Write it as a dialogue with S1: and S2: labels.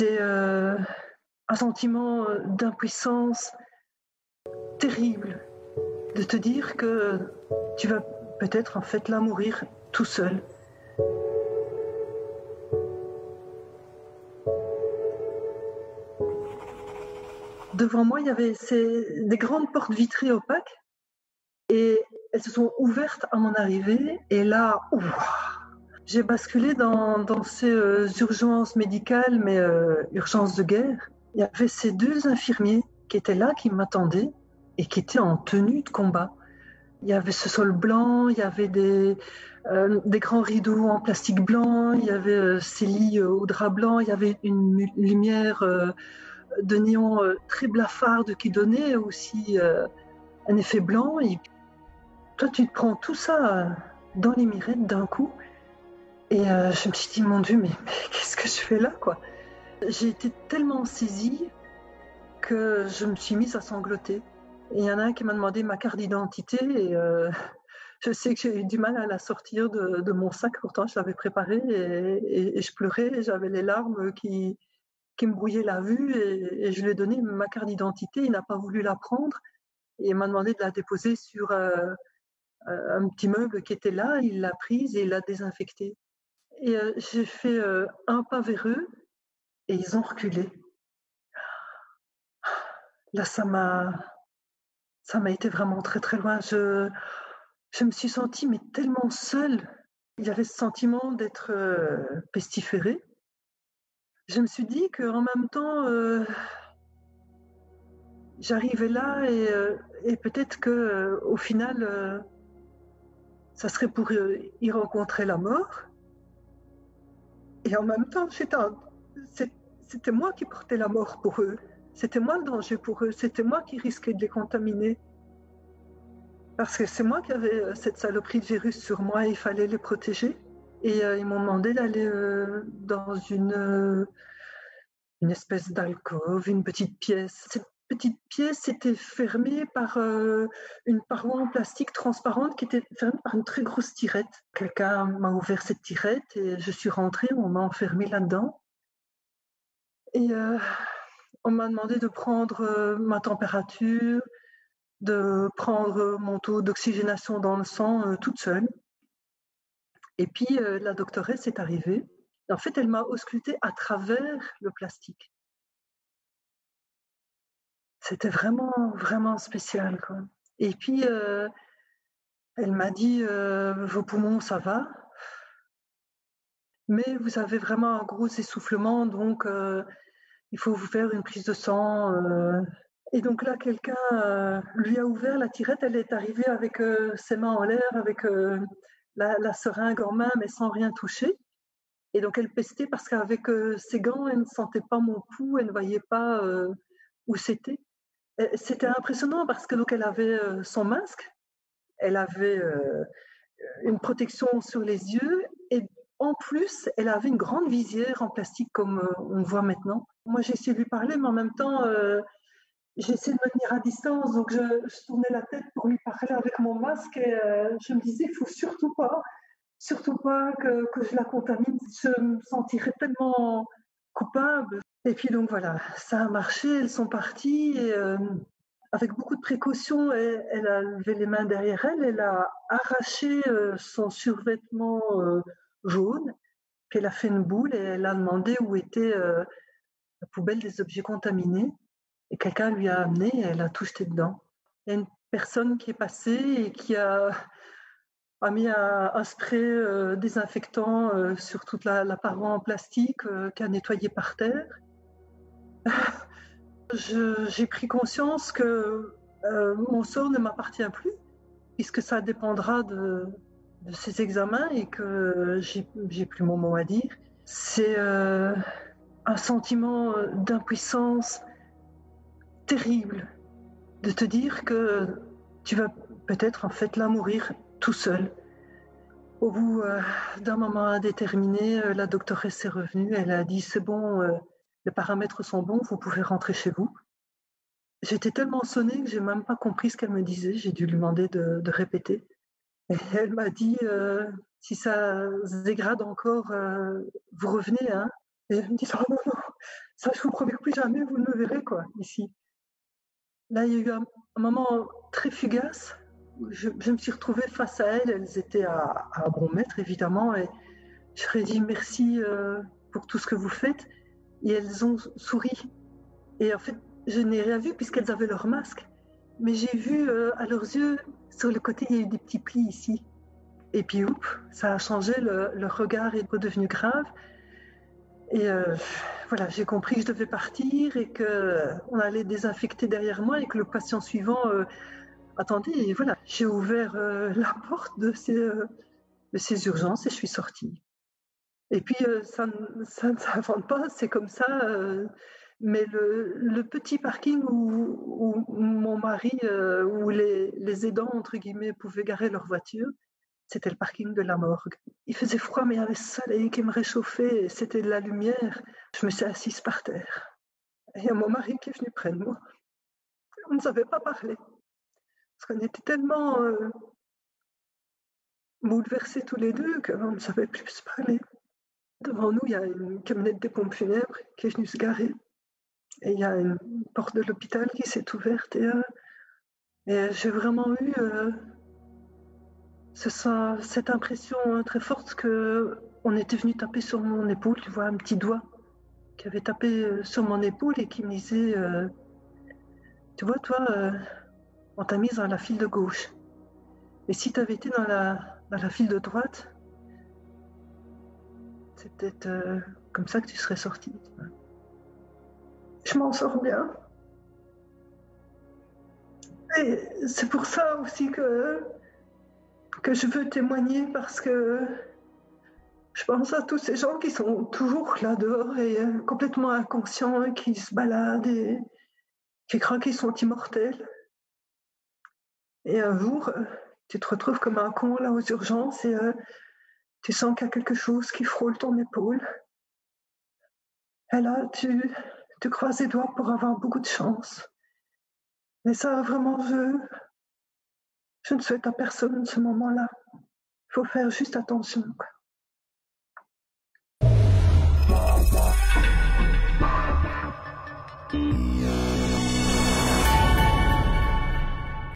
S1: C'est un sentiment d'impuissance terrible de te dire que tu vas peut-être en fait là mourir tout seul. Devant moi, il y avait des grandes portes vitrées opaques et elles se sont ouvertes à mon arrivée. Et là, j'ai basculé dans ces urgences médicales, mais urgences de guerre. Il y avait ces deux infirmiers qui étaient là, qui m'attendaient et qui étaient en tenue de combat. Il y avait ce sol blanc, il y avait des grands rideaux en plastique blanc, il y avait ces lits au drap blanc, il y avait une lumière de néon très blafarde qui donnait aussi un effet blanc. Et toi, tu te prends tout ça dans les mirettes d'un coup. Et je me suis dit, mon Dieu, mais qu'est-ce que je fais là, quoi? J'ai été tellement saisie que je me suis mise à sangloter. Et il y en a un qui m'a demandé ma carte d'identité et je sais que j'ai eu du mal à la sortir de mon sac, pourtant je l'avais préparée et je pleurais, et j'avais les larmes qui me brouillaient la vue et je lui ai donné ma carte d'identité, il n'a pas voulu la prendre et il m'a demandé de la déposer sur un petit meuble qui était là, il l'a prise et il l'a désinfectée. Et j'ai fait un pas vers eux et ils ont reculé. Là, ça m'a été vraiment très très loin. Je me suis sentie mais tellement seule. Il y avait ce sentiment d'être pestiférée. Je me suis dit qu'en même temps, j'arrivais là et peut-être que au final, ça serait pour y rencontrer la mort. Et en même temps, c'était moi qui portais la mort pour eux. C'était moi le danger pour eux. C'était moi qui risquais de les contaminer. Parce que c'est moi qui avais cette saloperie de virus sur moi et il fallait les protéger. Et ils m'ont demandé d'aller dans une espèce d'alcôve, une petite pièce. Cette petite pièce était fermée par une paroi en plastique transparente qui était fermée par une très grosse tirette. Quelqu'un m'a ouvert cette tirette et je suis rentrée, on m'a enfermée là-dedans. Et on m'a demandé de prendre ma température, de prendre mon taux d'oxygénation dans le sang toute seule. Et puis la doctoresse est arrivée. En fait, elle m'a auscultée à travers le plastique. C'était vraiment, vraiment spécial, quoi. Et puis, elle m'a dit vos poumons, ça va, mais vous avez vraiment un gros essoufflement, donc il faut vous faire une prise de sang. Et donc là, quelqu'un lui a ouvert la tirette. Elle est arrivée avec ses mains en l'air, avec la seringue en main, mais sans rien toucher. Et donc elle pestait parce qu'avec ses gants, elle ne sentait pas mon pouls, elle ne voyait pas où c'était. C'était impressionnant parce que donc elle avait son masque, elle avait une protection sur les yeux et en plus, elle avait une grande visière en plastique comme on voit maintenant. Moi, j'ai essayé de lui parler, mais en même temps, j'ai essayé de me tenir à distance, donc je tournais la tête pour lui parler avec mon masque et je me disais, il faut surtout pas que je la contamine. Je me sentirais tellement coupable. Et puis donc voilà, ça a marché, elles sont parties et avec beaucoup de précautions, elle a levé les mains derrière elle, elle a arraché son survêtement jaune, puis elle a fait une boule et elle a demandé où était la poubelle des objets contaminés. Et quelqu'un lui a amené et elle a tout jeté dedans. Il y a une personne qui est passée et qui a mis un spray désinfectant sur toute la paroi en plastique qui a nettoyé par terre. J'ai pris conscience que mon sort ne m'appartient plus, puisque ça dépendra de ces examens et que j'ai plus mon mot à dire. C'est un sentiment d'impuissance terrible de te dire que tu vas peut-être en fait là mourir tout seul. Au bout d'un moment indéterminé, la doctoresse est revenue, elle a dit c'est bon, les paramètres sont bons, vous pouvez rentrer chez vous. J'étais tellement sonnée que j'ai même pas compris ce qu'elle me disait, j'ai dû lui demander de répéter. Et elle m'a dit si ça se dégrade encore, vous revenez, hein. Et elle me dit oh non, non, Ça, je vous promets que plus jamais vous ne me verrez, quoi, ici. Là, il y a eu un moment très fugace où je me suis retrouvée face à elles. Elles étaient à un bon mètre, évidemment, et je leur ai dit merci pour tout ce que vous faites. Et elles ont souri. Et en fait, je n'ai rien vu puisqu'elles avaient leur masque. Mais j'ai vu à leurs yeux, sur le côté, il y a eu des petits plis ici. Et puis, oups, ça a changé, le regard est redevenu grave. Et voilà, j'ai compris que je devais partir et qu'on allait désinfecter derrière moi et que le patient suivant attendait. Et voilà, j'ai ouvert la porte de ces urgences et je suis sortie. Et puis, ça ne s'invente pas, c'est comme ça. Mais le petit parking où mon mari, où les aidants, entre guillemets, pouvaient garer leur voiture, c'était le parking de la morgue. Il faisait froid, mais il y avait le soleil qui me réchauffait, et c'était de la lumière. Je me suis assise par terre. Et il y a mon mari qui est venu près de moi. On ne savait pas parler, parce qu'on était tellement bouleversés tous les deux qu'on ne savait plus se parler. Devant nous, il y a une camionnette des pompes funèbres qui est venue se garer. Et il y a une porte de l'hôpital qui s'est ouverte. Et j'ai vraiment eu cette impression très forte qu'on était venu taper sur mon épaule. Tu vois, un petit doigt qui avait tapé sur mon épaule et qui me disait tu vois, toi, on t'a mise dans la file de gauche. Et si tu avais été dans la file de droite, c'est peut-être comme ça que tu serais sortie. Je m'en sors bien. Et c'est pour ça aussi que je veux témoigner, parce que je pense à tous ces gens qui sont toujours là dehors et complètement inconscients et qui se baladent et qui croient qu'ils sont immortels. Et un jour, tu te retrouves comme un con là aux urgences et tu sens qu'il y a quelque chose qui frôle ton épaule. Et là, tu croises les doigts pour avoir beaucoup de chance. Mais ça, vraiment, je ne souhaite à personne ce moment-là. Il faut faire juste attention, quoi.